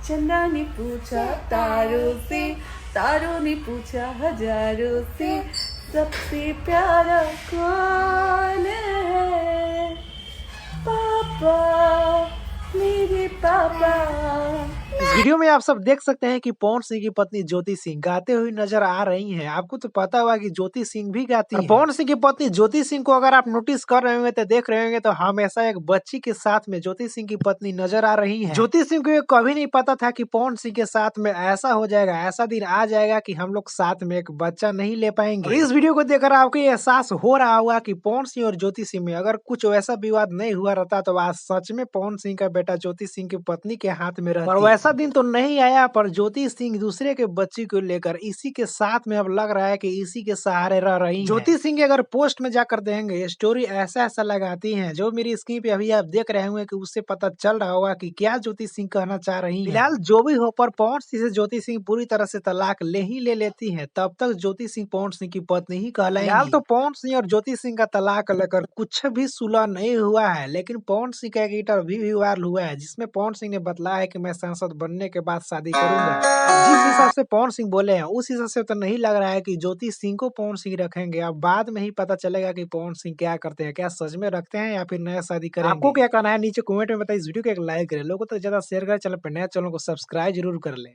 चंदा ने पूछा तारों से, तारों ने पूछा हजारों से, सबसे प्यारा कौन है? पापा, मेरे पापा। इस वीडियो में आप सब देख सकते हैं कि पवन सिंह की पत्नी ज्योति सिंह गाते हुए नजर आ रही हैं। आपको तो पता होगा कि ज्योति सिंह भी गाती हैं। पवन सिंह की पत्नी ज्योति सिंह को अगर आप नोटिस कर रहे होंगे तो देख रहे होंगे तो हमेशा एक बच्ची के साथ में ज्योति सिंह की पत्नी नजर आ रही है। ज्योति सिंह को ये कभी नहीं पता था कि पवन सिंह के साथ में ऐसा हो जाएगा, ऐसा दिन आ जाएगा कि हम लोग साथ में एक बच्चा नहीं ले पाएंगे। और इस वीडियो को देखकर आपको ये एहसास हो रहा होगा कि पवन सिंह और ज्योति सिंह में अगर कुछ वैसा विवाद नहीं हुआ रहता तो आज सच में पवन सिंह का बेटा ज्योति सिंह की पत्नी के हाथ में रहती। और वैसा दिन तो नहीं आया, पर ज्योति सिंह दूसरे के बच्ची को लेकर इसी के साथ में अब लग रहा है कि इसी के सहारे रह रही हैं। ज्योति सिंह के अगर पोस्ट में जाकर देंगे स्टोरी ऐसा ऐसा लगाती हैं, जो मेरी स्क्रीन पे अभी आप देख रहे होंगे कि उससे पता चल रहा होगा कि क्या ज्योति सिंह कहना चाह रही हैं। फिलहाल जो भी हो, पर पवन सिंह से ज्योति सिंह पूरी तरह से तलाक ले लेती है तब तक ज्योति सिंह पवन सिंह की पत्नी ही कहलाएंगी। फिलहाल तो पवन सिंह और ज्योति सिंह का तलाक लेकर कुछ भी सुलह नहीं हुआ है, लेकिन पवन सिंह का एक इंटरव्यू भी वायरल हुआ है जिसमें पवन सिंह ने बतलाया है कि मैं सांसद बनने के बाद शादी करूंगा। जिस हिसाब से पवन सिंह बोले हैं उस हिसाब से तो नहीं लग रहा है कि ज्योति सिंह को पवन सिंह रखेंगे। अब बाद में ही पता चलेगा कि पवन सिंह क्या करते हैं, क्या सच में रखते हैं या फिर नया शादी करेंगे। आपको क्या कहना है नीचे कमेंट में बताइए। इस वीडियो को एक लाइक करें, लोगों तक ज्यादा शेयर करें, चैनल पर नया चैनल को सब्सक्राइब जरूर कर लें।